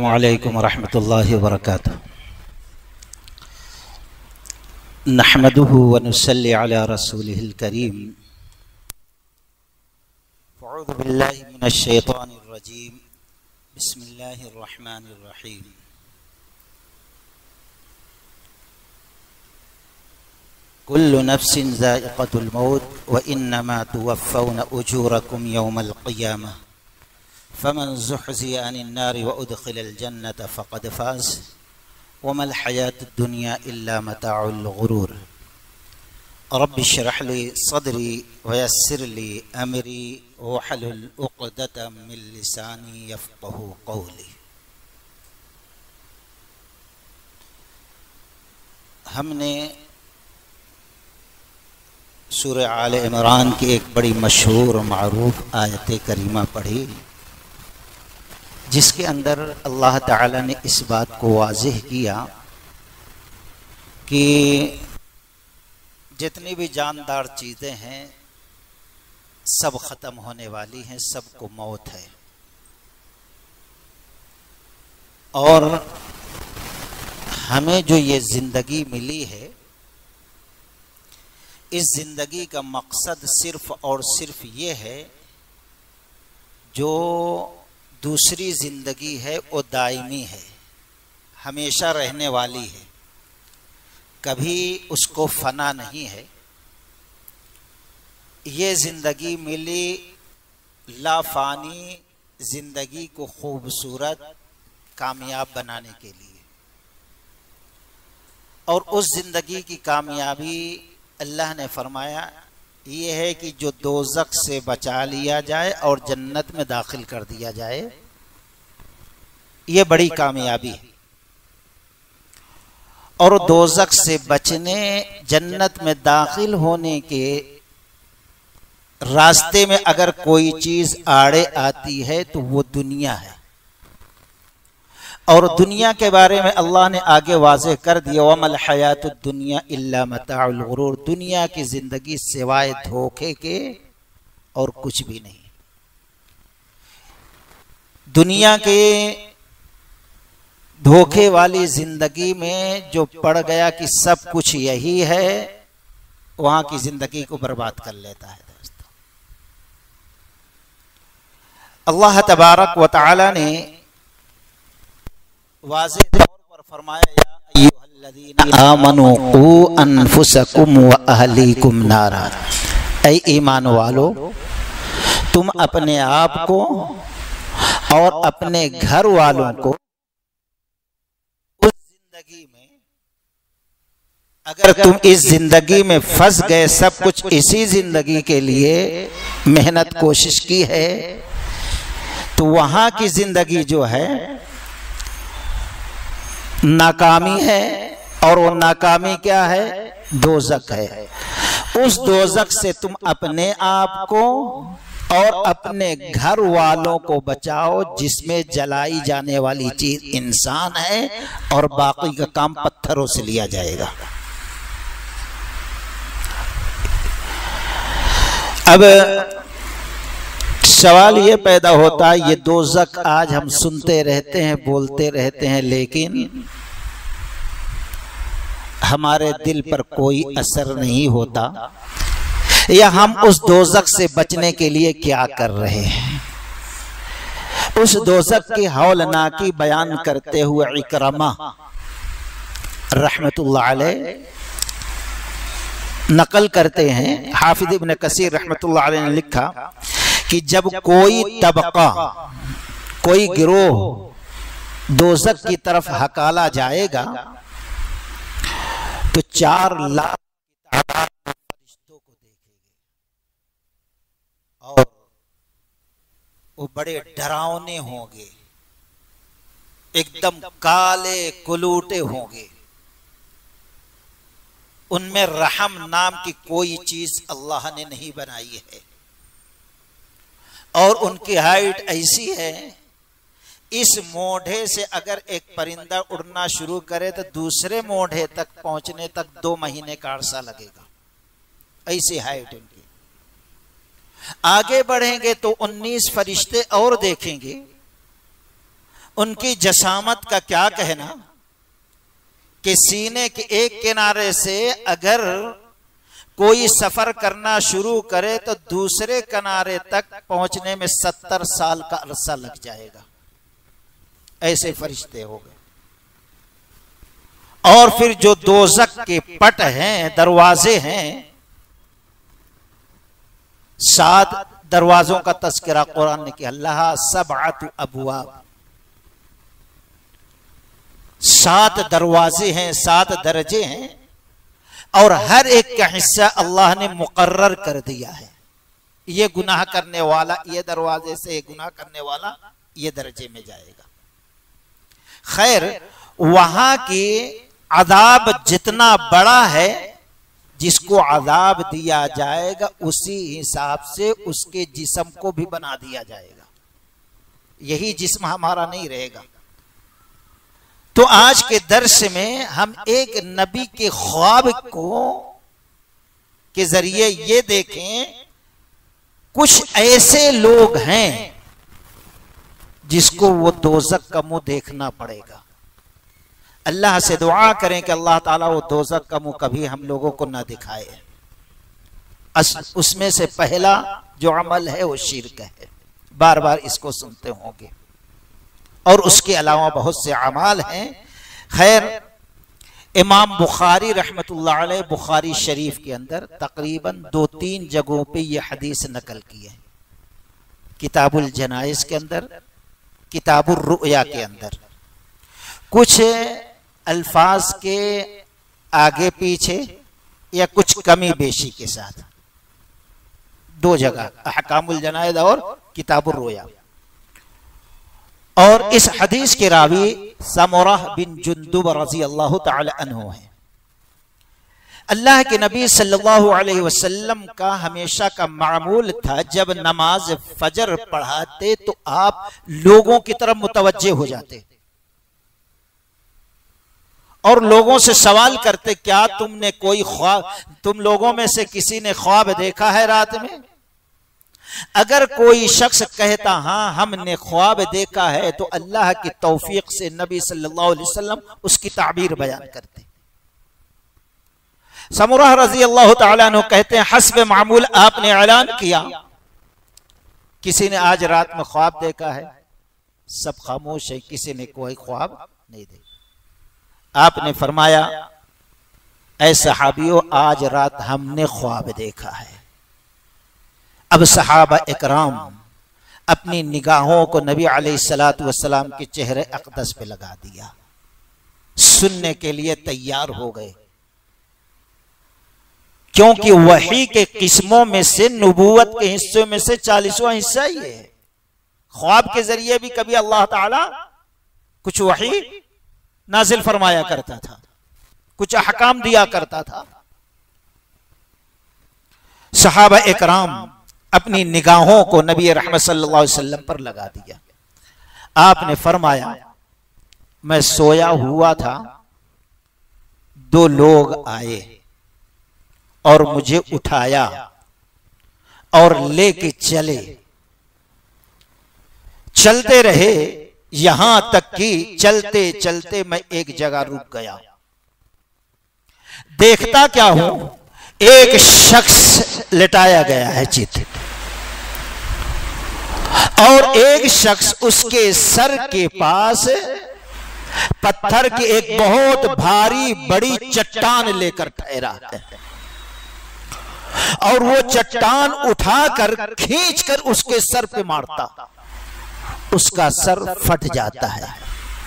अस्सलामुअलैकुम वरहमतुल्लाहि वबरकातुहू। नहमदुहु व नुसल्ली अला रसूलिहिल करीम। अऊज़ु बिल्लाहि मिनश शैतानिर रजीम। बिस्मिल्लाहिर रहमानिर रहीम। कुल्लु नफ्सिन ज़ाइक़तुल मौत व इन्नमा तुवफ़्फ़ौना उजूरकुम यौमल क़ियामह फमन ज़ुहज़िह अनिन नारि व उदख़िलल जन्नत फ़क़द फ़ाज़ वमल हयातुद दुनिया इल्ला मताउल गुरूर। रब्बि इश्रह ली सदरी व यस्सिर ली अमरी वहलुल उक़दतम मिन लिसानी यफ़क़हू क़ौली। हमने सूरह आले इमरान की एक बड़ी मशहूर और मारूफ आयत करीमा पढ़ी, जिसके अंदर अल्लाह ताला ने इस बात को वाज़ेह किया कि जितनी भी जानदार चीज़ें हैं सब ख़त्म होने वाली हैं, सबको मौत है। और हमें जो ये ज़िंदगी मिली है, इस ज़िंदगी का मकसद सिर्फ और सिर्फ ये है, जो दूसरी ज़िंदगी है वो दायमी है, हमेशा रहने वाली है, कभी उसको फना नहीं है। ये ज़िंदगी मिली लाफानी ज़िंदगी को खूबसूरत कामयाब बनाने के लिए, और उस ज़िंदगी की कामयाबी अल्लाह ने फरमाया ये है कि जो दोज़ख से बचा लिया जाए और जन्नत में दाखिल कर दिया जाए, ये बड़ी कामयाबी है। और दोज़ख से बचने, जन्नत में दाखिल होने के रास्ते में अगर कोई चीज आड़े आती है तो वो दुनिया है। और दुनिया के बारे में अल्लाह ने आगे वाज़ेह कर दिया, वमल हयातुद दुनिया इल्ला मताउल गुरूर। दुनिया की जिंदगी सिवाय धोखे के और कुछ भी नहीं। दुनिया के धोखे वाली जिंदगी में जो पड़ गया कि सब कुछ यही है, वहां की जिंदगी को बर्बाद कर लेता है। दोस्तों, अल्लाह तबारक व तआला ने वाज़ेह तौर पर फरमाया, या अय्युहल्लज़ीना आमनू क़ू अनफुसकुम व अहलीकुम नारा। ऐ ईमान वालो, तुम अपने आप को और अपने घर वालों को उस जिंदगी में, अगर तुम इस जिंदगी में फंस गए, सब कुछ इसी जिंदगी के लिए मेहनत कोशिश की है, तो वहां की जिंदगी जो है नाकामी है। और वो नाकामी क्या है? दोज़ख है। उस दोज़ख से तुम अपने आप को और अपने घर वालों को बचाओ, जिसमें जलाई जाने वाली चीज इंसान है और बाकी का काम पत्थरों से लिया जाएगा। अब सवाल ये पैदा होता है, ये दोज़ख आज हम सुनते रहते हैं, बोलते रहते हैं, लेकिन हमारे दिल पर कोई असर नहीं होता, या हम उस दोज़ख से बचने के लिए क्या कर रहे हैं? उस दोज़ख की हौलनाकी बयान करते हुए इकरमा रहमतुल्लाह अलैह नकल करते हैं, हाफिज इब्न कसीर रहमतुल्लाह अलैह ने लिखा कि जब कोई तबका, कोई गिरोह दोज़ख की तरफ हकाला जाएगा, तो 4 लाख की तादाद में फरिश्तों को देखेंगे, और वो बड़े डरावने होंगे, एकदम काले कुलूटे होंगे। उनमें रहम नाम की कोई चीज अल्लाह ने नहीं बनाई है, और उनकी हाइट ऐसी है, इस मोढ़े से अगर एक परिंदा उड़ना शुरू करे तो दूसरे मोढ़े तक पहुंचने तक 2 महीने का अरसा लगेगा। ऐसी हाइट उनकी। आगे बढ़ेंगे तो 19 फरिश्ते और देखेंगे, उनकी जसामत का क्या कहना कि सीने के एक किनारे से अगर कोई सफर करना शुरू करे तो दूसरे किनारे तक पहुंचने में 70 साल का अरसा लग जाएगा। ऐसे फरिश्ते हो गए। और फिर जो दोज़ख के पट हैं, दरवाजे हैं, 7 दरवाजों का तस्करा कुरान ने किया। लहा सबअतु अबवाब, 7 दरवाजे हैं, 7 दर्जे हैं, और हर एक का हिस्सा अल्लाह ने मुकर्रर कर दिया है। ये गुनाह करने वाला ये दरवाजे से, गुनाह करने वाला ये दर्जे में जाएगा। खैर, वहां की अदाब जितना बड़ा है, जिसको अदाब दिया जाएगा उसी हिसाब से उसके जिस्म को भी बना दिया जाएगा। यही जिस्म हमारा नहीं रहेगा। तो आज के दर्स में हम एक नबी के ख्वाब को के जरिए ये देखें, कुछ ऐसे लोग हैं जिसको वो दोज़ख का मुंह देखना पड़ेगा। अल्लाह से दुआ करें कि अल्लाह ताला वो दोज़ख का मुंह कभी हम लोगों को ना दिखाए। उसमें से पहला जो अमल है वो शिर्क है। बार बार इसको सुनते होंगे। और उसके अलावा बहुत से अमाल हैं। खैर, इमाम बुखारी रहमतुल्लाह अलैह बुखारी शरीफ के अंदर तकरीबन 2-3 जगहों पे ये हदीस नकल की है। किताबुल जनाइज के अंदर, किताबुर रुया के अंदर, कुछ अल्फाज के आगे पीछे या कुछ कमी बेशी के साथ, 2 जगह, अहकामुल जनाइज और किताबुर रुया। और इस हदीस के रावी समुराह बिन जुंदुब रज़ी अल्लाह तआला अन्हु है। अल्लाह के नबी सल्लल्लाहु अलैहि वसल्लम का हमेशा का मामूल था, जब नमाज फजर पढ़ाते तो आप लोगों की तरफ मुतवज्जे हो जाते और लोगों से सवाल करते, क्या तुमने कोई ख्वाब, तुम लोगों में से किसी ने ख्वाब देखा है रात में? अगर कोई शख्स कहता हाँ हमने ख्वाब देखा है, तो अल्लाह की तौफीक से नबी सल्लल्लाहु अलैहि वसल्लम उसकी ताबीर बयान करते। समुराह रज़ी अल्लाह तआला अन्हु कहते हैं, हस्ब मामूल आपने ऐलान किया, किसी ने आज रात में ख्वाब देखा है? सब खामोश है, किसी ने कोई ख्वाब नहीं देखा। आपने फरमाया, ऐ सहाबियों, आज रात हमने ख्वाब देखा है। अब सहाबा इकराम अपनी निगाहों को नबी अलैहिस्सलातु वस्सलाम के चेहरे अक़दस पे लगा दिया, सुनने के लिए तैयार हो गए। क्योंकि वही के किस्मों में से, नबूवत के हिस्सों में से 40वां हिस्सा ही है। ख्वाब के जरिए भी कभी अल्लाह ताला कुछ वही नाजिल फरमाया करता था, कुछ अहकाम दिया करता था। सहाबा इकराम अपनी निगाहों को नबी रहमत सल्लल्लाहु अलैहि वसल्लम पर लगा दिया। आपने फरमाया, मैं सोया हुआ था, 2 लोग आए और मुझे उठाया और लेके चले। चलते रहे, यहां तक कि चलते चलते मैं एक जगह रुक गया। देखता क्या हूं, एक शख्स लिटाया गया है चित, और एक शख्स उसके सर के पास पत्थर की एक बहुत भारी बड़ी चट्टान लेकर ठहरा है, और वो चट्टान उठाकर खींचकर उसके सर पे मारता, उसका सर फट जाता है,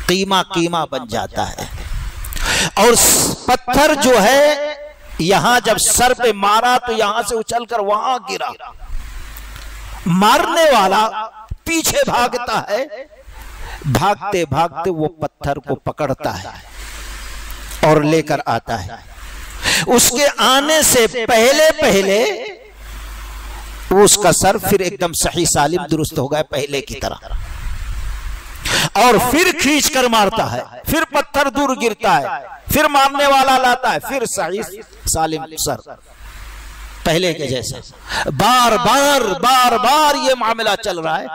कीमा कीमा बन जाता है। और पत्थर जो है, यहां जब सर पे मारा तो यहां से उछलकर वहां गिरा। मारने वाला पीछे भागता है, भागते भागते वो पत्थर को पकड़ता है और लेकर आता है। उसके आने से पहले पहले उसका सर फिर एकदम सही सालिम दुरुस्त हो गया पहले की तरह, और फिर खींच कर मारता है, फिर पत्थर दूर गिरता है, फिर मारने वाला लाता है, फिर सही सालिम सर पहले के जैसा। बार बार ये मामला चल रहा है।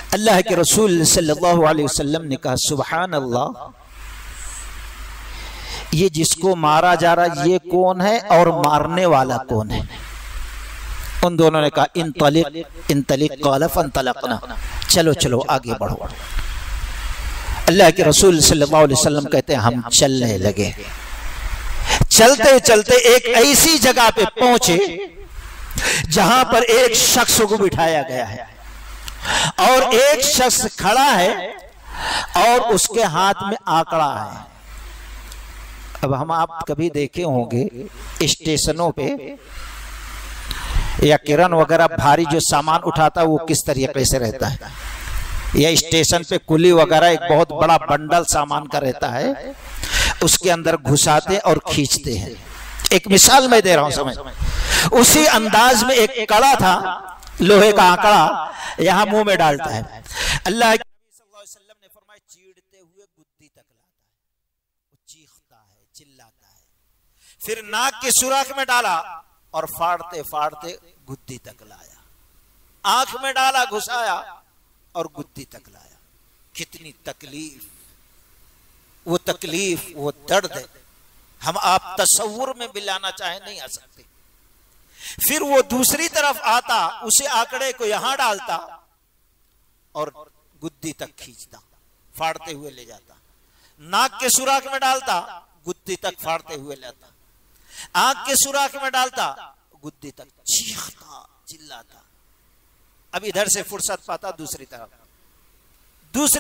अल्लाह के रसूल सल्लल्लाहु अलैहि वसल्लम ने कहा सुभान अल्लाह, ये जिसको मारा जा रहा ये कौन है और मारने वाला कौन है? उन दोनों ने कहा इन तलिक क़ाल फंतलक़ना, चलो चलो आगे बढ़ो। अल्लाह के रसूल सल्लल्लाहु अलैहि वसल्लम कहते हैं हम चलने लगे। चलते चलते एक ऐसी जगह पे पहुंचे जहां पर एक शख्स को बिठाया गया है और एक शख्स खड़ा है और उसके हाथ में आंकड़ा है। अब हम आप कभी देखे होंगे स्टेशनों पे या किरण वगैरह भारी जो सामान उठाता है वो किस तरीके से रहता है, या स्टेशन पे कुली वगैरह एक बहुत बड़ा बंडल सामान का रहता है, उसके अंदर घुसाते और खींचते हैं। एक मिसाल मैं दे रहा हूं समझ। उसी अंदाज में एक कड़ा था, लोहे का आंकड़ा, यहां मुंह में डालता है। अल्लाह के नबी सल्लल्लाहु अलैहि वसल्लम ने फरमाया चीरते हुए गुद्दी तक लाता है, वो चीखता है, चिल्लाता है। फिर नाक के सुराख में डाला और फाड़ते फाड़ते गुद्दी तक लाया, आंख में डाला, घुसाया और गुद्दी तक लाया। कितनी तकलीफ, वो तकलीफ, वो दर्द है, हम आप तसव्वुर में भी लाना चाहे नहीं आ सकते। फिर वो दूसरी तरफ आता, उसे आंकड़े को यहां डालता और गुद्दी तक खींचता, फाड़ते हुए ले जाता। नाक के सुराख में डालता, गुद्दी तक फाड़ते हुए लाता। आंख के सुराख में डालता, गुद्दी तक, चीखता चिल्लाता। अब इधर से फुर्सत पाता दूसरी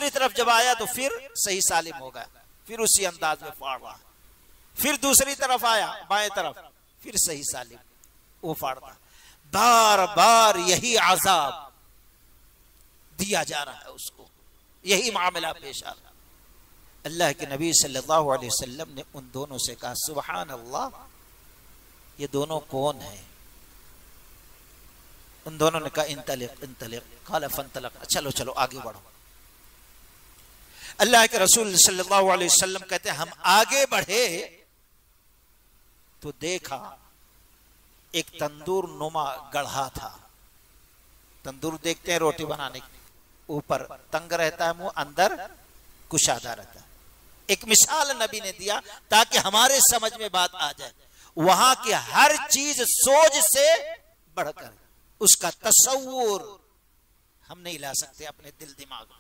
तरफ जब आया तो फिर सही सालिम हो गया, फिर उसी अंदाज में फाड़ रहा। फिर दूसरी तरफ आया बाएं तरफ, फिर सही सालिम वो फाड़ता। बार बार यही आजाब दिया जा रहा है उसको, यही मामला पेश आ रहा। अल्लाह के नबी सल्लल्लाहु अलैहि वसल्लम ने उन दोनों से कहा सुभान अल्लाह, ये दोनों कौन है? उन दोनों ने कहा इंतलिक क़ाल फंतलक़, चलो चलो आगे बढ़ो। अल्लाह के रसूल सल्लल्लाहु अलैहि वसल्लम कहते हैं हम आगे बढ़े तो देखा एक तंदूर नुमा गढ़ा था। तंदूर देखते हैं रोटी बनाने के, ऊपर तंग रहता है मुंह, अंदर कुशादा रहता है। एक मिसाल नबी ने दिया ताकि हमारे समझ में बात आ जाए। वहां की हर चीज सोच से बढ़कर, उसका तसव्वुर हम नहीं ला सकते अपने दिल दिमाग में।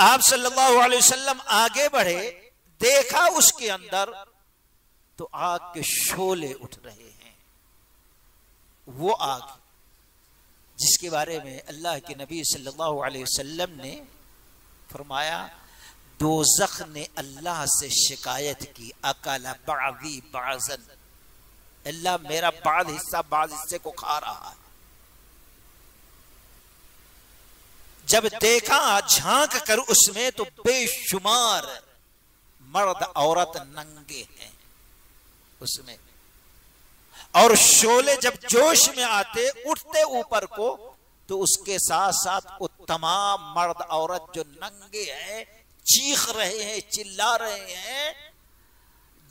आप सल्लल्लाहु अलैहि वसल्लम आगे बढ़े, देखा उसके अंदर तो आग के शोले उठ रहे हैं। वो आग जिसके बारे में अल्लाह के नबी सल्लल्लाहु अलैहि वसल्लम ने फरमाया दोज़ख ने अल्लाह से शिकायत की, अकाला बाज़ी बाज़न, अल्लाह मेरा बाद हिस्सा बाद हिस्से को खा रहा है। जब देखा झांक कर उसमें तो बेशुमार मर्द औरत नंगे हैं उसमें, और शोले जब जोश में आते उठते ऊपर को तो उसके साथ साथ वो तमाम मर्द औरत जो नंगे हैं, चीख रहे हैं, चिल्ला रहे हैं,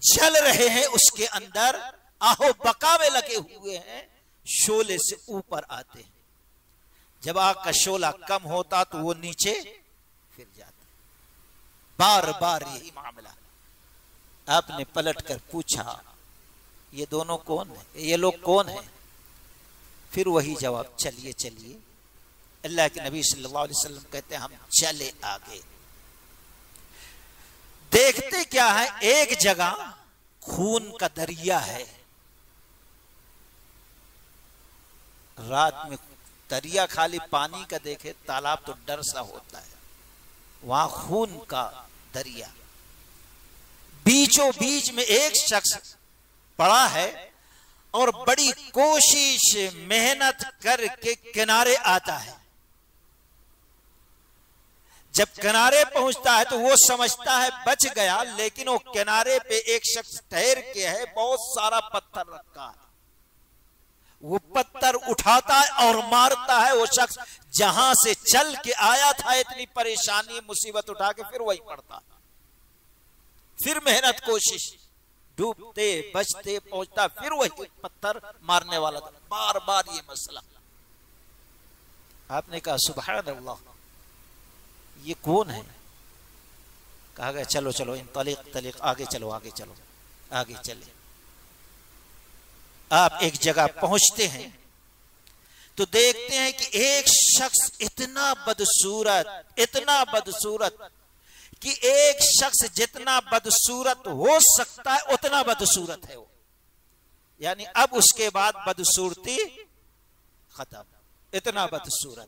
जल रहे हैं, उसके अंदर आहो बका में लगे हुए हैं, शोले से ऊपर आते हैं। जब आग का शोला कम होता तो वो नीचे फिर जाता। बार बार यही मामला। आपने पलट कर पूछा ये दोनों कौन है, ये लोग कौन है? फिर वही जवाब, चलिए चलिए। अल्लाह के नबी सल्लल्लाहु अलैहि वसल्लम कहते हैं हम चले आगे। देखते क्या है, एक जगह खून का दरिया है। रात में दरिया खाली पानी का देखे, तालाब तो डर सा होता है, वहां खून का दरिया। बीचों बीच में एक शख्स पड़ा है और बड़ी कोशिश मेहनत करके किनारे आता है। जब किनारे पहुंचता है तो वो समझता है बच गया, लेकिन वो किनारे पे एक शख्स ठहर के है, बहुत सारा पत्थर रखा है। वो पत्थर उठाता है और मारता है। वो शख्स जहां से चल के आया था, इतनी परेशानी मुसीबत उठा के फिर वही पड़ता, फिर मेहनत कोशिश, डूबते बचते पहुंचता, फिर वही पत्थर मारने वाला था। बार बार ये मसला। आपने कहा सुभान अल्लाह, ये कौन है? कहा गया चलो चलो इन तलीक तलीक, आगे चलो आगे चलो। आगे चले, आप एक जगह पहुंचते हैं तो देखते हैं कि एक शख्स इतना बदसूरत कि एक शख्स जितना बदसूरत हो सकता है उतना बदसूरत है वो। यानी अब उसके बाद बदसूरती खत्म, इतना बदसूरत।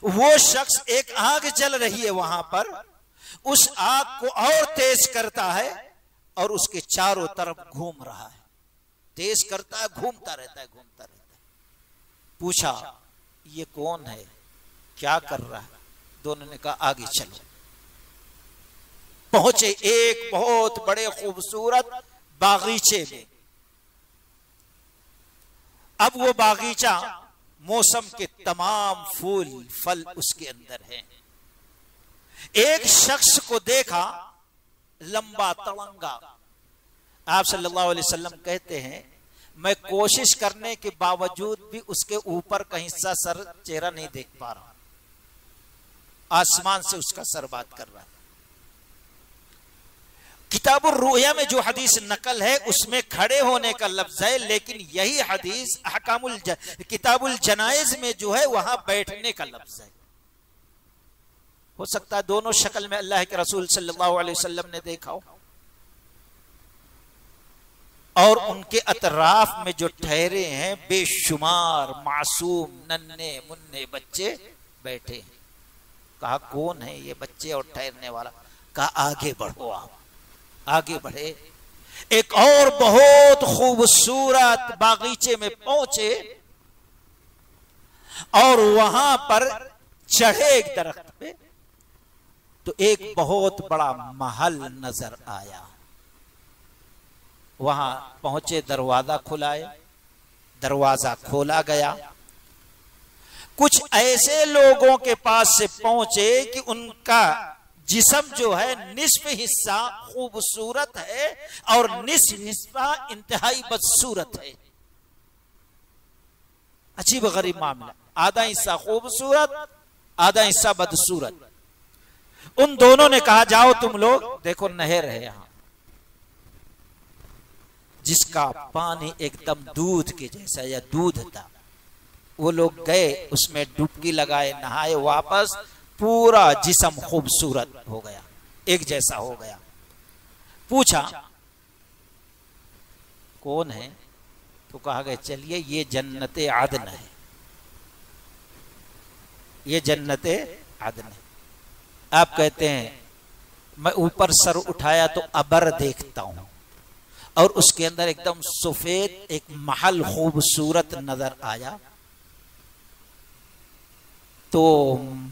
वो शख्स, एक आग जल रही है वहां पर, उस आग को और तेज करता है और उसके चारों तरफ घूम रहा है, तेज करता है, घूमता रहता है। पूछा ये कौन है, क्या कर रहा है? दोनों ने कहा आगे चलो। पहुंचे एक बहुत बड़े खूबसूरत बागीचे में। अब वो बागीचा मौसम के तमाम फूल फल उसके अंदर हैं। एक शख्स को देखा, लंबा तड़ंगा। आप सल्लल्लाहु अलैहि वसल्लम कहते हैं मैं कोशिश करने के बावजूद भी उसके ऊपर का हिस्सा, सर चेहरा नहीं देख पा रहा, आसमान से उसका सर बात कर रहा है। किताबुर रुया में जो हदीस नकल है उसमें खड़े होने का लफ्ज है, लेकिन यही हदीस किताबुल जनाइज में जो है वहां बैठने का लफ्ज है। हो सकता है दोनों शक्ल में अल्लाह के रसूल सल्लल्लाहु अलैहि वसल्लम ने देखा हो। और उनके अतराफ में जो ठहरे हैं बेशुमार मासूम नन्हे मुन्ने बच्चे बैठे हैं। कहा कौन है ये बच्चे और ठहरने वाला? कहा आगे बढ़ो। आप आगे बढ़े, एक और बहुत खूबसूरत बागीचे में पहुंचे और वहां पर चढ़े एक दरख्त पे, तो एक बहुत बड़ा महल नजर आया। वहां पहुंचे, दरवाजा खुलाए, दरवाजा खोला गया। कुछ ऐसे लोगों के पास से पहुंचे कि उनका जिस्म जो है निस्फ हिस्सा खूबसूरत है और निस्फ हिस्सा इंतहाई बदसूरत है। अजीब गरीब मामला, आधा हिस्सा खूबसूरत, आधा हिस्सा बदसूरत। उन दोनों ने कहा जाओ तुम लोग, देखो नहर है यहां जिसका पानी एकदम दूध के जैसा या दूध था। वो लोग गए, उसमें डुबकी लगाए, नहाए, वापस पूरा जिस्म खूबसूरत हो गया, एक जैसा हो गया। पूछा कौन है? तो कहा गया चलिए ये जन्नते आदन है, ये जन्नते आदन है। आप कहते हैं मैं ऊपर सर उठाया तो अबर देखता हूं और उसके अंदर एकदम सफेद एक महल खूबसूरत नजर आया। तो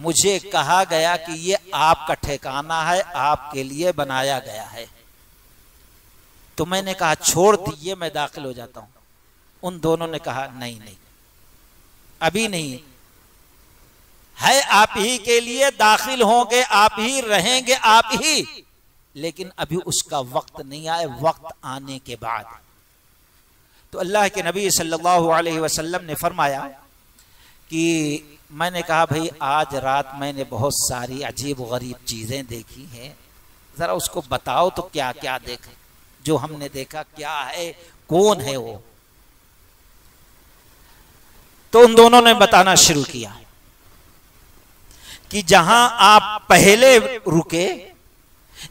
मुझे कहा गया कि ये आपका ठिकाना है, आपके लिए बनाया गया है। तो मैंने कहा छोड़ दीजिए, मैं दाखिल हो जाता हूं। उन दोनों ने कहा नहीं नहीं, अभी नहीं है, आप ही के लिए दाखिल होंगे, आप ही रहेंगे, आप ही, लेकिन अभी उसका वक्त नहीं आए, वक्त आने के बाद। तो अल्लाह के नबी सल्लल्लाहु अलैहि वसल्लम ने फरमाया कि मैंने कहा भाई आज रात मैंने बहुत सारी अजीब गरीब चीजें देखी हैं, जरा उसको बताओ तो क्या क्या देखा, जो हमने देखा क्या है, कौन है वो? तो उन दोनों ने बताना शुरू किया कि जहां आप पहले रुके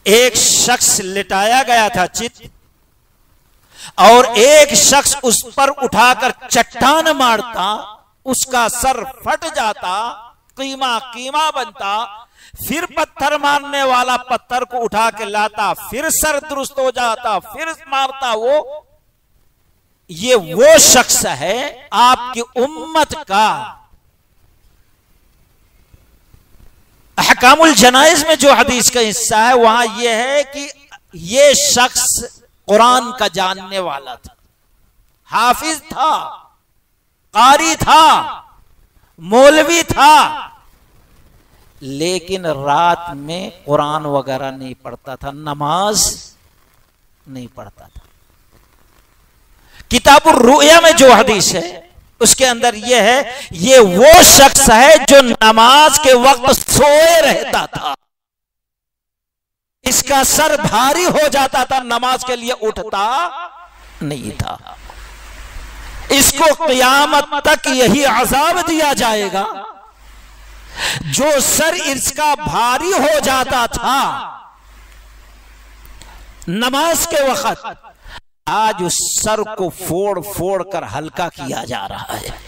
एक शख्स लिटाया गया था चित, और एक शख्स उस पर उठाकर चट्टान मारता, उसका सर फट जाता, कीमा कीमा बनता, फिर पत्थर मारने वाला पत्थर को उठा के लाता, फिर सर दुरुस्त हो जाता, फिर मारता। वो शख्स है आपकी उम्मत का। अहकामुल जनाइज में जो हदीस का हिस्सा है वहां यह है कि यह शख्स कुरान का जानने वाला था, हाफिज था, कारी था, मौलवी था, लेकिन रात में कुरान वगैरह नहीं पढ़ता था, नमाज नहीं पढ़ता था। किताबुर रुया में जो हदीस है उसके अंदर यह है, ये वो शख्स है जो नमाज के वक्त सोए रहता था, इसका सर भारी हो जाता था, नमाज के लिए उठता नहीं था। इसको क़यामत तक यही अज़ाब दिया जाएगा। जो सर इसका भारी हो जाता था नमाज के वक्त, आज उस सर को फोड़ फोड़ कर हल्का किया जा रहा है।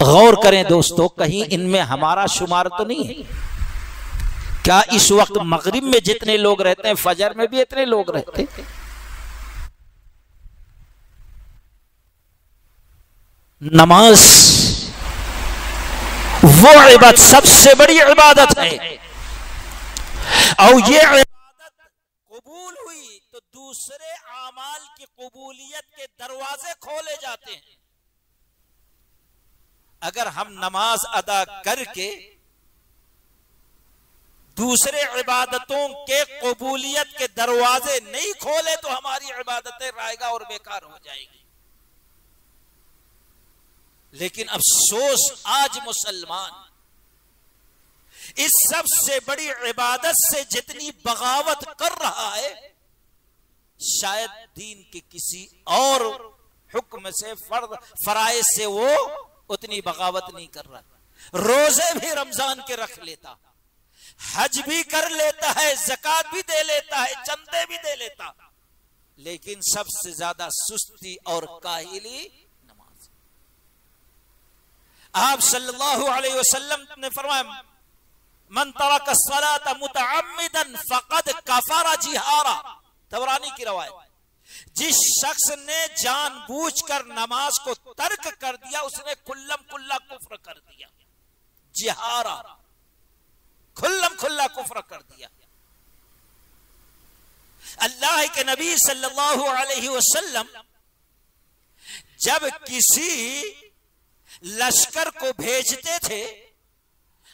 गौर करें दोस्तों, कहीं इनमें हमारा शुमार तो नहीं है क्या? इस वक्त मगरिब में जितने लोग रहते हैं, फजर में भी इतने लोग रहते हैं। नमाज वो इबादत, सबसे बड़ी इबादत है, और ये इबादत कबूल हुई तो दूसरे आमाल की कबूलियत के दरवाजे खोले जाते हैं। अगर हम नमाज अदा करके दूसरे इबादतों के कबूलियत के दरवाजे नहीं खोले तो हमारी इबादतें रायगा और बेकार हो जाएगी। लेकिन अफसोस, आज मुसलमान इस सबसे बड़ी इबादत से जितनी बगावत कर रहा है, शायद दीन के किसी और हुक्म से, फराइज से वो उतनी बगावत नहीं कर रहा। रोजे भी रमजान के रख लेता, हज भी कर लेता है, ज़कात भी दे लेता है, चंदे भी दे लेता, लेकिन सबसे ज्यादा सुस्ती और काहिली नमाज। आप सल्लल्लाहु अलैहि वसल्लम ने फरमाया, मन तरक सलात मुतअम्मिदन फक़द कफरा जिहारा, तबरानी की रवायत। जिस शख्स ने जानबूझकर नमाज को तर्क कर दिया, उसने खुल्लम खुल्ला कुफ्र कर दिया। जिहारा, खुल्लम खुल्ला कुफ्र कर दिया। अल्लाह के नबी सल्लल्लाहु अलैहि वसल्लम जब किसी लश्कर को भेजते थे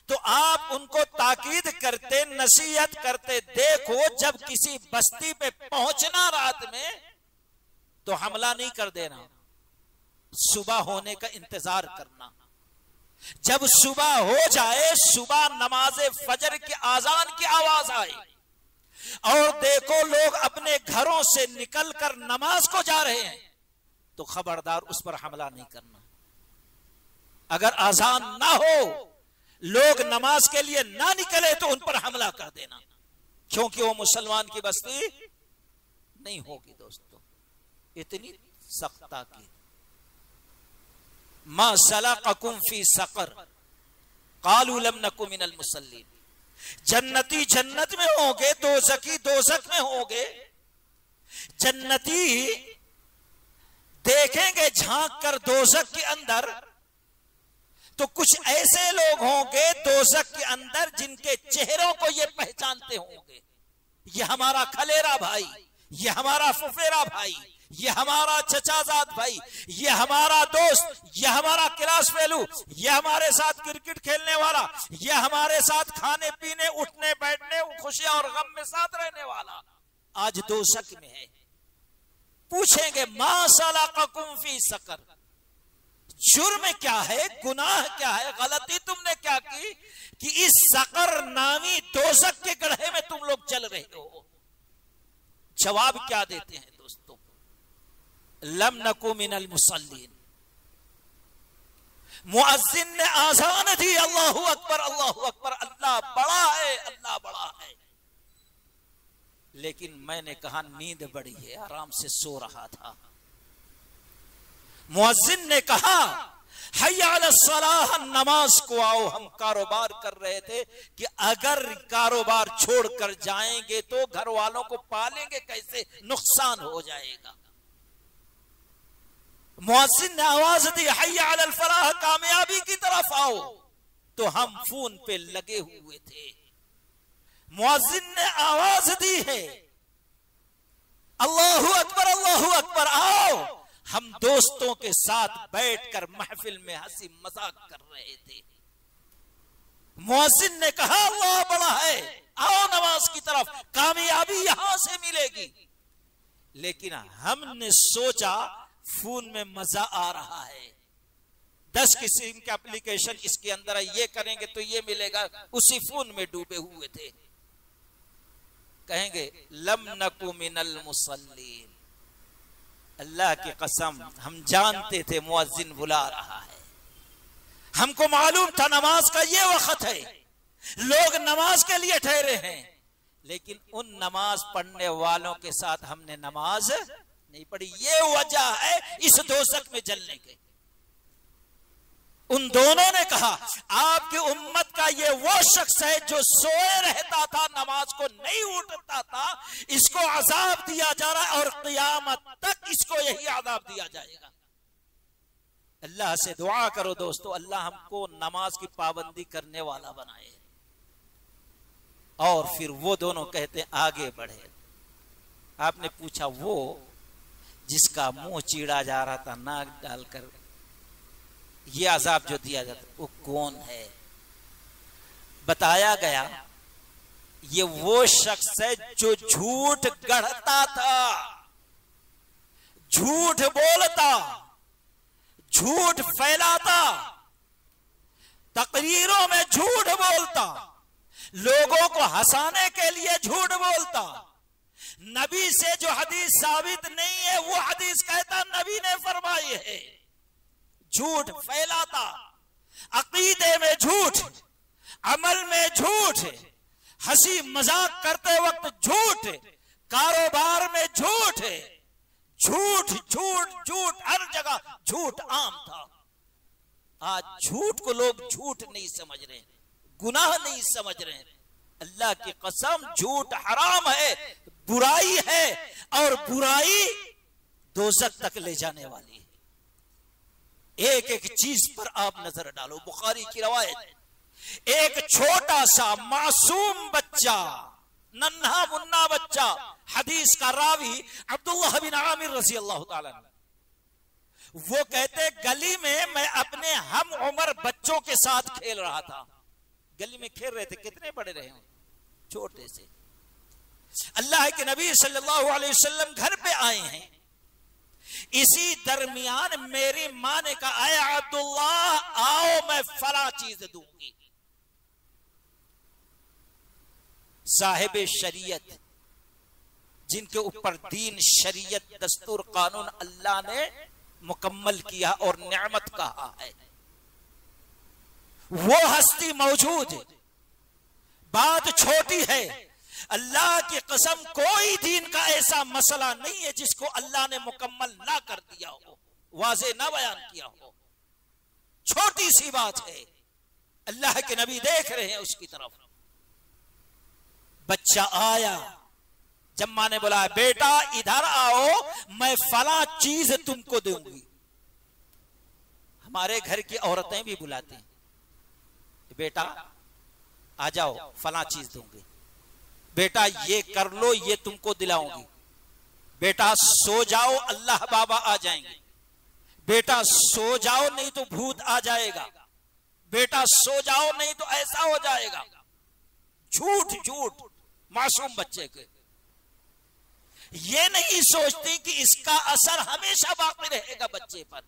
तो आप उनको ताकीद करते, नसीहत करते, देखो जब किसी बस्ती पे पहुंचना रात में तो हमला नहीं कर देना, सुबह होने का इंतजार करना। जब सुबह हो जाए, सुबह नमाजे फजर की आजान की आवाज आए और देखो लोग अपने घरों से निकलकर नमाज को जा रहे हैं, तो खबरदार उस पर हमला नहीं करना। अगर आजान ना हो, लोग नमाज के लिए ना निकले, तो उन पर हमला कर देना, क्योंकि वो मुसलमान की बस्ती नहीं होगी। दोस्तों, इतनी सख्त ताकीद। मा सलक़कुम फी सक़र क़ालू लम नकु मिनल मुसल्लीन। जन्नती जन्नत में होंगे, दोज़खी दोज़ख में होंगे। जन्नती देखेंगे झांक कर दोज़ख के अंदर, तो कुछ ऐसे लोग होंगे दोज़ख के अंदर जिनके चेहरों को ये पहचानते होंगे, ये हमारा खलेरा भाई, ये हमारा फुफेरा भाई, ये हमारा चचाजाद भाई, ये हमारा दोस्त, ये हमारा क्लास फेलू, ये हमारे साथ क्रिकेट खेलने वाला, ये हमारे साथ खाने पीने, उठने बैठने, खुशियां और गम में साथ रहने वाला, आज दोज़ख में है। पूछेंगे मा सलक़कुम फी सक़र, जुर्म क्या है, गुनाह क्या है, गलती तुमने क्या की कि इस सक़र नामी दोज़ख के गड्ढे में तुम लोग चल रहे हो? जवाब क्या देते हैं दोस्तों? लम नकु मिनल मुसल्लीन। मुअज्जिन ने आजान दी, अल्लाहु अकबर, अल्लाहु अकबर, अल्लाह बड़ा है, अल्लाह बड़ा है, लेकिन मैंने कहा नींद बड़ी है, आराम से सो रहा था। मुअज्जिन ने कहा हय्या अलस सलाह, नमाज को आओ। हम कारोबार कर रहे थे कि अगर कारोबार छोड़कर जाएंगे तो घर वालों को पालेंगे कैसे, नुकसान हो जाएगा। मुअज्जिन ने आवाज दी हय्या अलल फलाह, कामयाबी की तरफ आओ, तो हम फोन पे लगे हुए थे। मुअज्जिन ने आवाज दी है अल्लाहु अकबर, अल्लाहु अकबर, आओ। हम दोस्तों के साथ बैठकर महफिल में हंसी मजाक कर रहे थे। मुअज्जिन ने कहा अल्लाह बड़ा है, आओ नमाज की तरफ, कामयाबी यहां से मिलेगी। लेकिन हमने सोचा फोन में मजा आ रहा है, 10 किस्म के एप्लीकेशन इसके अंदर है, ये करेंगे तो ये मिलेगा, उसी फोन में डूबे हुए थे। कहेंगे लम नकु मिनल मुसल्लीन, अल्लाह की कसम हम जानते थे मुअज्जिन बुला रहा है, हमको मालूम था नमाज का ये वक्त है, लोग नमाज के लिए ठहरे हैं, लेकिन उन नमाज पढ़ने वालों के साथ हमने नमाज नहीं पढ़ी। ये वजह है इस दोज़ख में जलने के। उन दोनों ने कहा आपकी उम्मत का ये वो शख्स है जो सोए रहता था, नमाज को नहीं उठता था, इसको अजाब दिया जा रहा है और क़यामत तक इसको यही अजाब दिया जाएगा। अल्लाह से दुआ करो दोस्तों, अल्लाह हमको नमाज की पाबंदी करने वाला बनाए। और फिर वो दोनों कहते आगे बढ़े। आपने पूछा वो जिसका मुंह चीड़ा जा रहा था नाक डालकर, ये अजाब जो दिया जाता वो कौन है? बताया गया ये वो शख्स है जो झूठ गढ़ता था, झूठ बोलता, झूठ फैलाता, तकरीरों में झूठ बोलता, लोगों को हंसाने के लिए झूठ बोलता, नबी से जो हदीस साबित नहीं है वो हदीस कहता नबी ने फरमाई है, झूठ फैलाता, अकीदे में झूठ, अमल में झूठ, हंसी मजाक करते वक्त झूठ, कारोबार में झूठ, झूठ झूठ झूठ, हर जगह झूठ आम था। आज झूठ को लोग झूठ नहीं समझ रहे, गुनाह नहीं समझ रहे। अल्लाह की कसम झूठ हराम है, बुराई है, और बुराई दोज़ख तक ले जाने वाली है। एक एक चीज पर आप नजर डालो। बुखारी की रवायत, एक छोटा सा मासूम बच्चा, नन्हा मुन्ना बच्चा, हदीस का रावी अब्दुल्लाह बिन आमिर रज़ी अल्लाह ताला अन्हु, वो कहते गली में मैं अपने हम उम्र बच्चों के साथ खेल रहा था। गली में खेल रहे थे, कितने बड़े रहे हैं, छोटे से। अल्लाह के नबी सल्लल्लाहु अलैहि वसल्लम घर पे आए हैं। इसी दरमियान मेरी मां ने कहा आए अब्दुल्लाह आओ मैं फला चीज दूंगी। साहिब शरीयत, जिनके ऊपर दीन शरीयत दस्तूर कानून अल्लाह ने मुकम्मल किया और नेमत कहा है, वो हस्ती मौजूद है। बात छोटी है, अल्लाह की कसम कोई दीन का ऐसा मसला नहीं है जिसको अल्लाह ने मुकम्मल ना कर दिया हो, वाज़े ना बयान किया हो। छोटी सी बात है, अल्लाह के नबी देख रहे हैं उसकी तरफ। बच्चा आया, जब मां ने बोला बेटा इधर आओ मैं फला चीज तुमको दूंगी। हमारे घर की औरतें भी बुलाती हैं, बेटा आ जाओ फला चीज दूंगी, बेटा ये कर लो ये तुमको दिलाऊंगी, बेटा सो जाओ अल्लाह बाबा आ जाएंगे, बेटा सो जाओ नहीं तो भूत आ जाएगा, बेटा सो जाओ नहीं तो ऐसा हो जाएगा। झूठ झूठ मासूम बच्चे के। ये नहीं सोचती कि इसका असर हमेशा बाकी रहेगा बच्चे पर।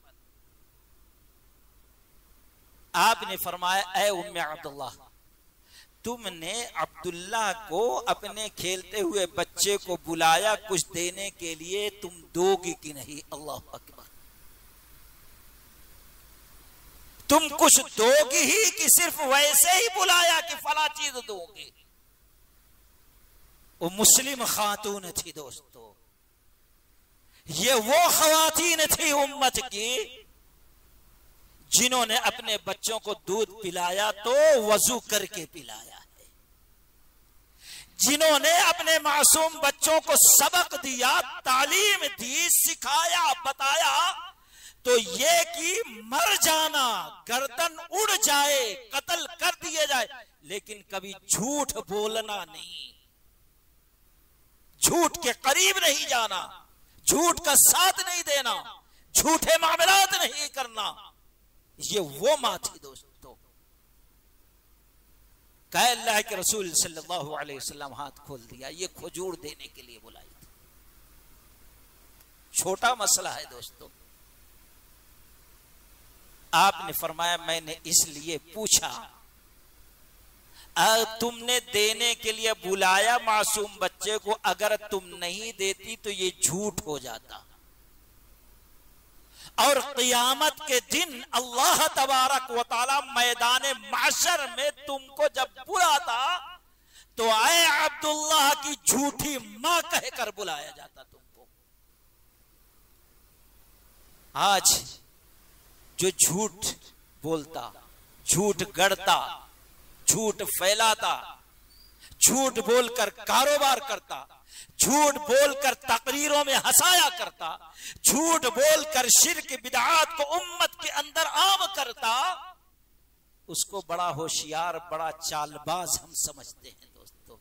आपने फरमाया ऐ उम्मे अब्दुल्लाह, तुमने अब्दुल्लाह को अपने खेलते हुए बच्चे को बुलाया कुछ देने के लिए, तुम दोगी कि नहीं? अल्लाह अकबर। तुम कुछ दोगी ही कि सिर्फ वैसे ही बुलाया कि फला चीज दोगी? वो मुस्लिम खातून थी दोस्तों, ये वो खवातीन थी उम्मत की जिन्होंने अपने बच्चों को दूध पिलाया तो वजू करके पिलाया है, जिन्होंने अपने मासूम बच्चों को सबक दिया, तालीम दी, सिखाया, बताया तो ये कि मर जाना, गर्दन उड़ जाए, कत्ल कर दिए जाए, लेकिन कभी झूठ बोलना नहीं, झूठ के करीब नहीं जाना, झूठ का साथ नहीं देना, झूठे मामलात नहीं करना। ये वो मां थी दोस्तों। कह अल्लाह के रसूल सल्लल्लाहु अलैहि वसल्लम हाथ खोल दिया, ये खजूर देने के लिए बुलाई थी। छोटा मसला है दोस्तों। आपने फरमाया मैंने इसलिए पूछा, तुमने देने के लिए बुलाया मासूम बच्चे को, अगर तुम नहीं देती तो ये झूठ हो जाता, और क़ियामत के दिन अल्लाह तबारक व तआला मैदान माशर में तुमको जब बुलाता तो आए अब्दुल्लाह की झूठी मां कहकर बुलाया जाता तुमको। आज जो झूठ बोलता, झूठ गढ़ता, झूठ फैलाता, झूठ बोलकर कारोबार करता, झूठ बोलकर तकरीरों में हंसाया करता, झूठ बोलकर शिर्क बिदआत को उम्मत के अंदर आम करता, उसको बड़ा होशियार, बड़ा चालबाज हम समझते हैं दोस्तों,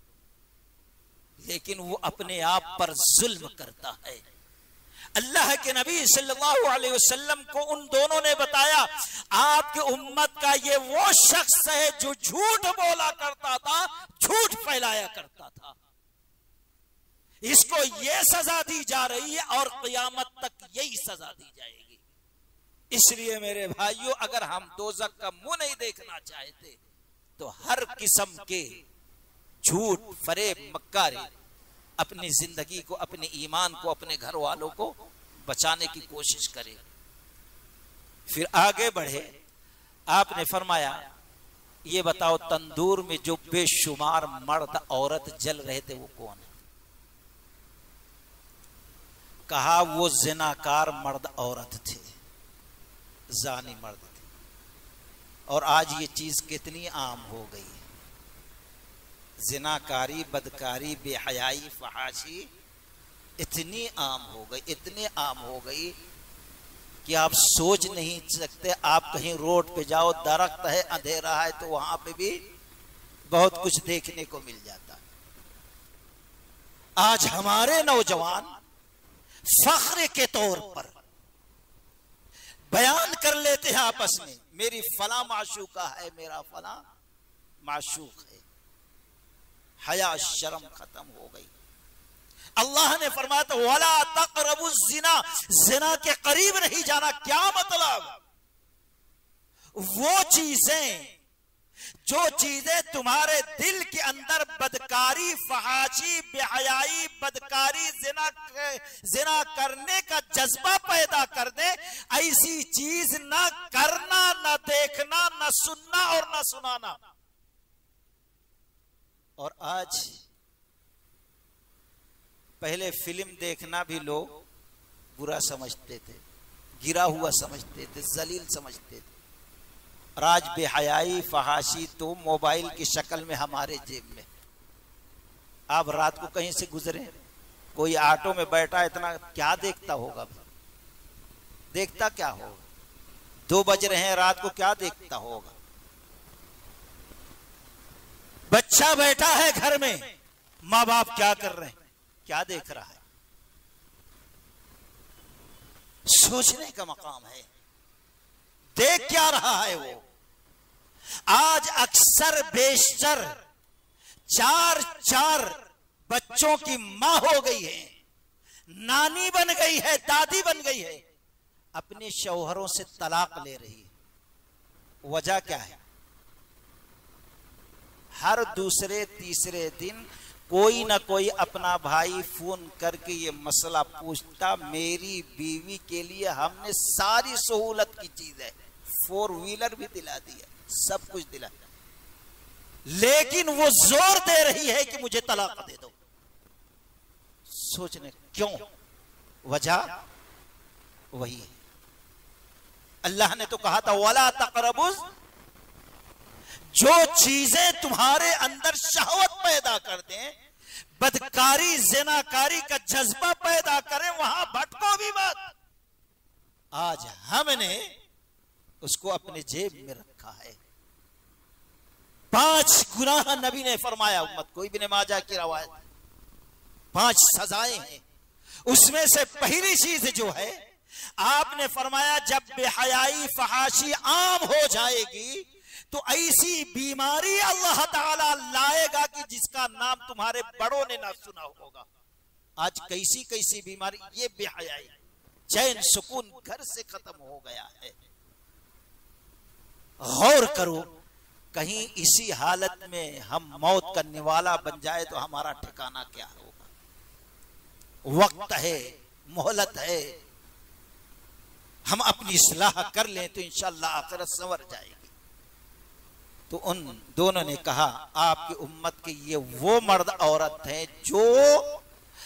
लेकिन वो अपने आप पर जुल्म करता है। अल्लाह के नबी सल्लल्लाहु अलैहि वसल्लम को उन दोनों ने बताया, आपके उम्मत का ये वो शख्स है जो झूठ बोला करता था, झूठ फैलाया करता था, इसको ये सजा दी जा रही है और क़यामत तक यही सजा दी जाएगी। इसलिए मेरे भाइयों, अगर हम दोज़ख का मुंह नहीं देखना चाहते तो हर किस्म के झूठ, फरेब, मक्कारी अपनी जिंदगी को, अपने ईमान को, अपने घर वालों को बचाने की कोशिश करें। फिर आगे बढ़े, आपने फरमाया ये बताओ तंदूर में जो बेशुमार मर्द औरत जल रहे थे वो कौन है? कहा वो जिनाकार मर्द औरत थे, जानी मर्द थे। और आज ये चीज कितनी आम हो गई है, जिनाकारी, बदकारी, बेहयाई, फहाशी इतनी आम हो गई, इतने आम हो गई कि आप सोच नहीं सकते। आप कहीं रोड पे जाओ, दरख्त है, अंधेरा है, तो वहां पे भी बहुत कुछ देखने को मिल जाता है। आज हमारे नौजवान फख्र के तौर पर बयान कर लेते हैं आपस में, मेरी फला माशूका है, मेरा फला माशूक है। हया शर्म खत्म हो गई। अल्लाह ने फरमाया था वला तक़रबुज़ ज़िना, ज़िना के करीब नहीं जाना। क्या मतलब? वो चीजें, जो चीजें तुम्हारे दिल के अंदर बदकारी, फहाशी, बेहयाई, बदकारी, जिना करने का जज्बा पैदा कर दे, ऐसी चीज ना करना, ना देखना, ना सुनना और ना सुनाना। और आज पहले फिल्म देखना भी लोग बुरा समझते थे, गिरा हुआ समझते थे, जलील समझते थे। राज बेहयाई, फहाशी तो मोबाइल की शक्ल में हमारे जेब में। आप रात को कहीं से गुजरे, कोई ऑटो में बैठा, इतना क्या देखता होगा? देखता क्या होगा? 2 बज रहे हैं रात को, क्या देखता होगा? बच्चा बैठा है घर में, माँ बाप क्या कर रहे हैं, क्या देख रहा है? सोचने का मकाम है, देख क्या रहा है वो। आज अक्सर बेशतर 4 बच्चों की मां हो गई है, नानी बन गई है, दादी बन गई है, अपने शौहरों से तलाक ले रही है। वजह क्या है? हर दूसरे तीसरे दिन कोई ना कोई अपना भाई फोन करके ये मसला पूछता, मेरी बीवी के लिए हमने सारी सहूलत की चीज है, 4 व्हीलर भी दिला दिया, सब कुछ दिला, लेकिन वो जोर दे रही है कि मुझे तलाक दे दो। सोचने क्यों? वजह वही है। अल्लाह ने तो कहा था वला तक़रबुज़, जो चीजें तुम्हारे अंदर शहवत पैदा कर दें, बदकारी, ज़िनाकारी का जज्बा पैदा करें, वहां भटको भी मत। आज हमने उसको अपने जेब में रखा है। 5 गुनाह नबी ने फरमाया, उम्मत को इब्न माजा की रवायत, 5 सजाएं हैं। उसमें से पहली चीज जो है, आपने फरमाया जब बेहयाई, फहाशी आम हो जाएगी तो ऐसी बीमारी अल्लाह ताला लाएगा कि जिसका नाम तुम्हारे बड़ों ने ना सुना होगा। आज कैसी कैसी बीमारी, ये बेहयाई, चैन सुकून घर से खत्म हो गया है। गौर करो, कहीं इसी हालत में हम मौत करने वाला बन जाए तो हमारा ठिकाना क्या होगा। वक्त है, मोहलत है, हम अपनी इस्लाह कर लें तो इंशाअल्लाह आखिरत संवर जाएगी। तो उन दोनों ने कहा, आपकी उम्मत के ये वो मर्द औरत हैं जो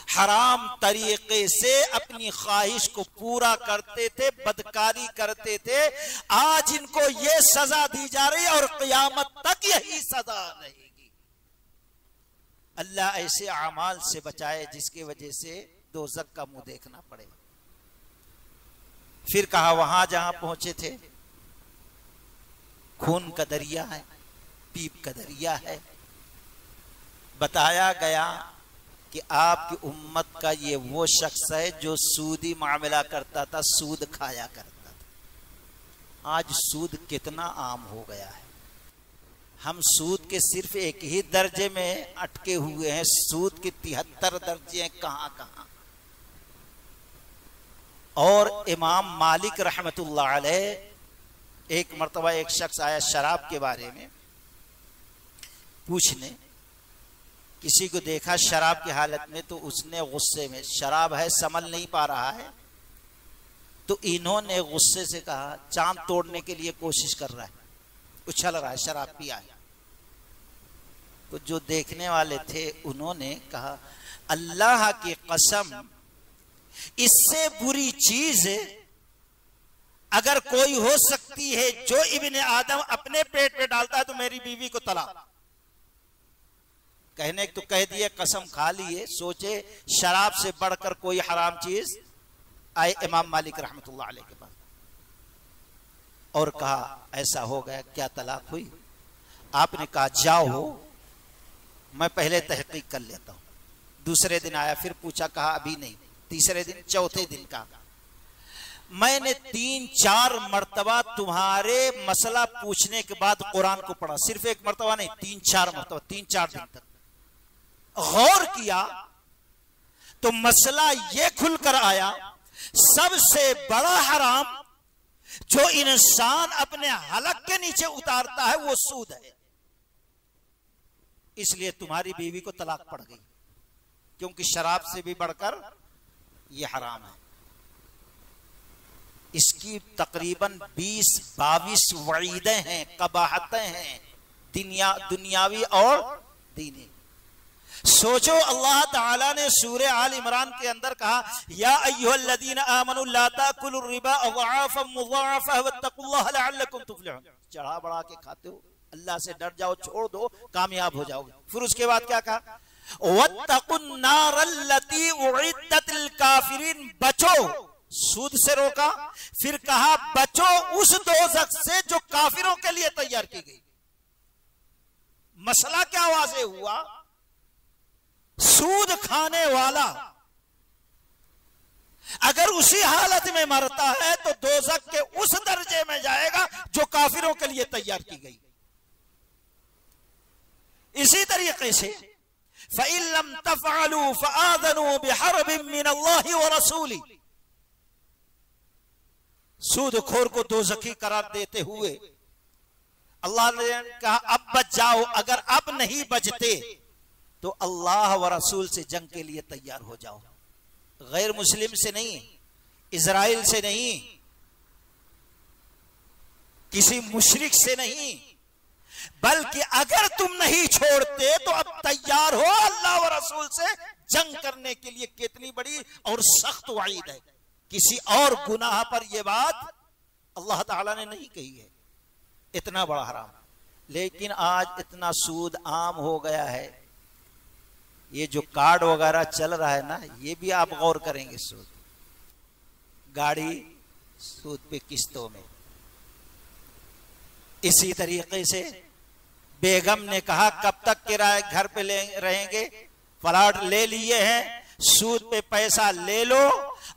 हराम तरीके से अपनी ख्वाहिश को पूरा करते थे, बदकारी करते थे, आज इनको ये सजा दी जा रही है और क़यामत तक यही सजा रहेगी। अल्लाह ऐसे अमाल से बचाए जिसकी वजह से दोज़ख का मुंह देखना पड़े। फिर कहा, वहां जहां पहुंचे थे खून का दरिया है, पीप का दरिया है। बताया गया कि आपकी उम्मत का ये वो शख्स है जो सूदी मामला करता था, सूद खाया करता था। आज सूद कितना आम हो गया है। हम सूद के सिर्फ एक ही दर्जे में अटके हुए हैं, सूद के 73 दर्जे हैं कहां कहां। और इमाम मालिक रहमतुल्लाह अलैह, एक मर्तबा एक शख्स आया शराब के बारे में पूछने, किसी को देखा शराब की हालत में, तो उसने गुस्से में, शराब है संभल नहीं पा रहा है, तो इन्होंने गुस्से से कहा, चांद तोड़ने के लिए कोशिश कर रहा है, उछल रहा है, शराब पिया है। तो जो देखने वाले थे उन्होंने कहा, अल्लाह की कसम, इससे बुरी चीज अगर कोई हो सकती है जो इब्ने आदम अपने पेट में डालता है तो मेरी बीवी को तलाक। कहने तो कह दिए, कसम खा लिए, सोचे शराब से बढ़कर कोई हराम चीज। आए इमाम मालिक रहमतुल्लाह अलैह के पास और कहा, ऐसा हो गया, क्या तलाक हुई? आपने कहा, जाओ मैं पहले तहकीक कर लेता हूं। दूसरे दिन आया, फिर पूछा, कहा अभी नहीं। तीसरे दिन, चौथे दिन का, मैंने 3-4 मर्तबा तुम्हारे मसला पूछने के बाद कुरान को पढ़ा, सिर्फ एक मर्तबा नहीं, 3-4 मर्तबा, 3-4 दिन तक गौर किया तो मसला यह खुलकर आया, सबसे बड़ा हराम जो इंसान अपने हलक के नीचे उतारता है वो सूद है। इसलिए तुम्हारी बीवी को तलाक पड़ गई, क्योंकि शराब से भी बढ़कर यह हराम है। इसकी तकरीबन 20-22 वईदें हैं, कबाहतें हैं, दुनियावी और दीनी। सोचो, अल्लाह ताला ने सूरह आल इमरान के अंदर कहा, या अय्युहल्लज़ीना आमनू ला ताकुलुर रिबा अज़आफ़न मुज़ाअफ़ा वत्तक़ुल्लाह लअल्लकुम तुफ़्लिहून। चढ़ा बढ़ा के खाते हो, अल्लाह से डर जाओ, छोड़ दो, कामयाब हो जाओगे। फिर उसके बाद क्या कहा, वत्तक़ुन नारल्लती उइद्दत लिल काफ़िरीन, बचो, सूद से रोका, फिर कहा बचो उस दोज़ख से जो काफिरों के लिए तैयार की गई। मसला क्या वाज़ेह हुआ, सूद खाने वाला अगर उसी हालत में मरता है तो दोज़ख के उस दर्जे में जाएगा जो काफिरों के लिए तैयार की गई। इसी तरीके से फ़इन लम तफ़अलू फ़आज़नू बिहर्बिन मिनल्लाहि व रसूली, सूदखोर को दोज़खी करार देते हुए अल्लाह ने कहा, अब बच जाओ, अगर अब नहीं बचते तो अल्लाह व रसूल से जंग के लिए तैयार हो जाओ। गैर मुस्लिम से नहीं, इजराइल से नहीं, किसी मुशरिक से नहीं, बल्कि अगर तुम नहीं छोड़ते तो अब तैयार हो अल्लाह व रसूल से जंग करने के लिए। कितनी बड़ी और सख्त वईद है। किसी और गुनाह पर यह बात अल्लाह ताला ने नहीं कही है, इतना बड़ा हराम। लेकिन आज इतना सूद आम हो गया है, ये जो कार्ड वगैरह चल रहा है ना, ये भी आप गौर करेंगे, सूद, गाड़ी सूद पे किस्तों में। इसी तरीके से बेगम ने कहा, कब तक किराए घर पे रहेंगे, प्लाट ले लिए हैं, सूद पे पैसा ले लो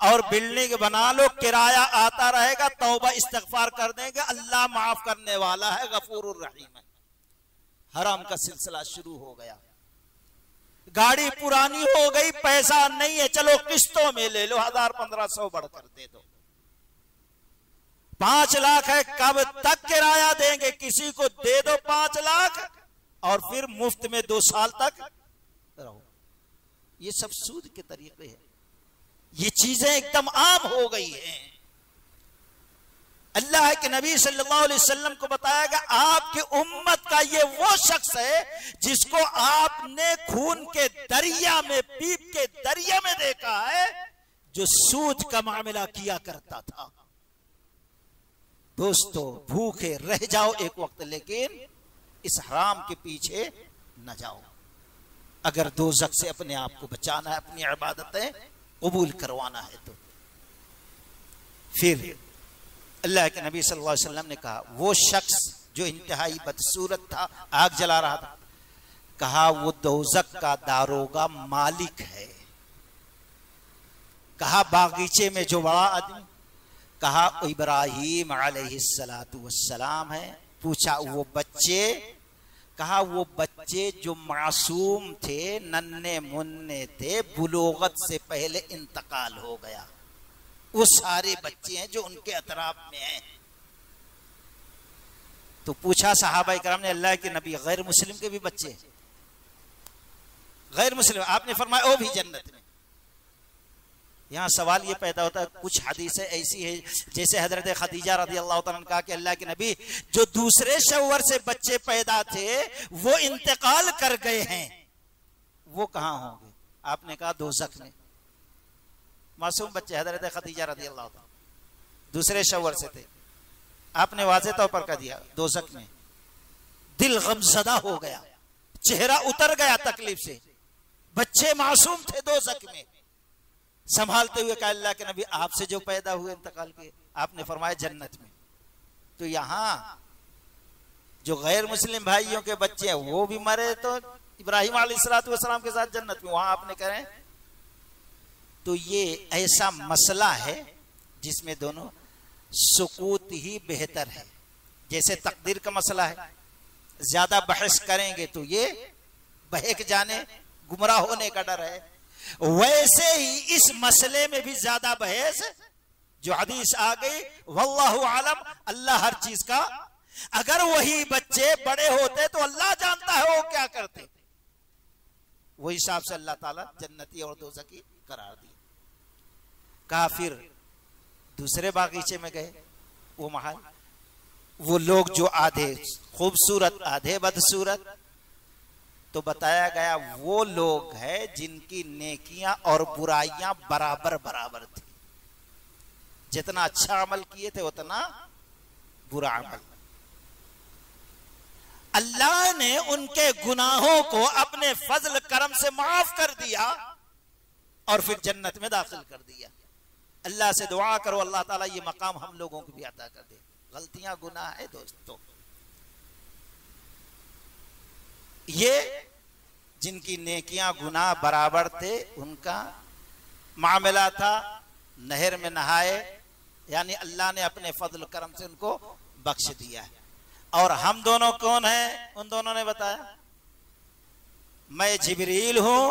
और बिल्डिंग बना लो, किराया आता रहेगा, तौबा इस्तगफार कर देंगे, अल्लाह माफ करने वाला है, गफूरुर रहीम है। हराम का सिलसिला शुरू हो गया। गाड़ी पुरानी हो गई, पैसा नहीं है, चलो किस्तों में ले लो, 1000-1500 बढ़कर दे दो। 5 लाख है, कब तक किराया देंगे? किसी को दे दो 5 लाख और फिर मुफ्त में 2 साल तक रहो। ये सब सूद के तरीके हैं। ये चीजें एकदम आम हो गई हैं। अल्लाह के नबी सल्लल्लाहु अलैहि वसल्लम को बताया गया आपकी उम्मत का ये वो शख्स है जिसको आपने खून के दरिया में, पीप के दरिया में देखा है, जो सूद का मामला किया करता था। दोस्तों, भूखे रह जाओ एक वक्त, लेकिन इस हराम के पीछे न जाओ। अगर दोज़ख से अपने आप को बचाना है, अपनी इबादतें कबूल करवाना है तो। फिर अल्लाह के नबी सल्लल्लाहु अलैहि वसल्लम ने कहा वो शख्स जो इंतहाई बदसूरत था, आग जला रहा था, कहा वो दोज़ख का दारोगा मालिक है। कहा बागीचे में जो बड़ा आदमी, कहा इब्राहीम अलैहिस्सलातु वस्सलाम है। पूछा वो बच्चे, कहा वो बच्चे जो मासूम थे, नन्हे मुन्ने थे, बुलूगत से पहले इंतकाल हो गया, वो सारे बच्चे हैं जो उनके अतराफ में हैं। तो पूछा सहाबा इकराम ने, अल्लाह के नबी गैर मुस्लिम के भी बच्चे? गैर मुस्लिम? आपने फरमाया वो भी जन्नत में। यहां सवाल ये पैदा होता है, कुछ हदीसें ऐसी है जैसे हजरत खदीजा रज़ी अल्लाह तआला अन्हा कि अल्लाह के नबी जो दूसरे शौहर से बच्चे पैदा थे वो इंतकाल कर गए हैं, वो कहां होंगे? आपने कहा दोज़ख में। मासूम बच्चे हजरत खदीजा रज़ी अल्लाह तआला दूसरे शौहर से थे, आपने वाज़ेह तौर पर कह दिया दोज़ख में। दिल गमज़दा हो गया, चेहरा उतर गया तकलीफ से। बच्चे मासूम थे दोज़ख में। संभालते हुए कहा अल्लाह के नबी आपसे जो पैदा हुए इंतकाल किए, आपने फरमाया जन्नत में। तो यहां जो गैर मुस्लिम भाइयों के बच्चे हैं वो भी मरे तो इब्राहीम अलैहिस्सलातु वस्सलाम के साथ जन्नत में, वहां आपने करें। तो ये ऐसा मसला है जिसमें दोनों सुकूत ही बेहतर है। जैसे तकदीर का मसला है, ज्यादा बहस करेंगे तो ये बहक जाने, गुमराह होने का डर है। वैसे ही इस मसले में भी ज्यादा बहस, जो हदीस आ गई वल्लाहु आलम, अल्लाह हर चीज का, अगर वही बच्चे बड़े होते तो अल्लाह जानता है वो क्या करते, वो हिसाब से अल्लाह ताला जन्नती और दोज़खी करार दी। कहा फिर दूसरे बागीचे में गए, वो महल, वो लोग जो आधे खूबसूरत आधे बदसूरत, तो बताया गया वो लोग हैं जिनकी नेकियां और बुराइयां बराबर बराबर थी। जितना अच्छा अमल किए थे उतना बुरा अमल। अल्लाह ने उनके गुनाहों को अपने फजल करम से माफ कर दिया और फिर जन्नत में दाखिल कर दिया। अल्लाह से दुआ करो अल्लाह ताला ये मकाम हम लोगों को भी अता कर दे। गलतियां गुनाह है दोस्तों। ये जिनकी नेकियां गुनाह बराबर थे उनका मामला था नहर में नहाए, यानी अल्लाह ने अपने फजल करम से उनको बख्श दिया है। और हम दोनों कौन हैं? उन दोनों ने बताया मैं जिब्रील हूं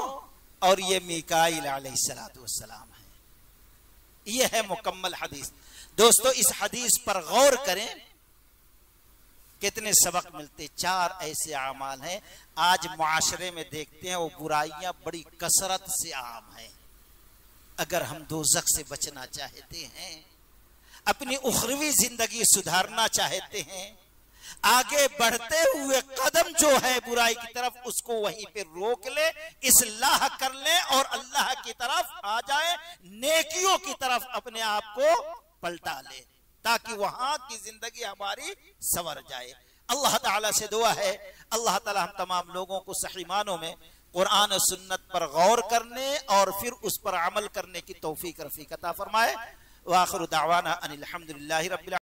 और ये मीकाईल अलैहिस्सलातु वस्सलाम है। ये है मुकम्मल हदीस। दोस्तों इस हदीस पर गौर करें, कितने सबक मिलते। 4 ऐसे आमाल हैं आज मुआशरे में देखते हैं, वो बुराइयां बड़ी कसरत से आम हैं। अगर हम दोज़ख से बचना चाहते हैं, अपनी उखरवी जिंदगी सुधारना चाहते हैं, आगे बढ़ते हुए कदम जो है बुराई की तरफ उसको वहीं पे रोक ले, इस्लाह कर ले और अल्लाह की तरफ आ जाए, नेकियों की तरफ अपने आप को पलटा ले, ताकि वहां की जिंदगी हमारी संवर जाए। अल्लाह ताला से दुआ है अल्लाह ताला हम तमाम लोगों को सही मानों में कुरान और सुन्नत पर गौर करने और फिर उस पर अमल करने की तौफीक रफीक अता फरमाए। व आखिरु दावाना अनिल हम्दुलिल्लाहि रब्बिल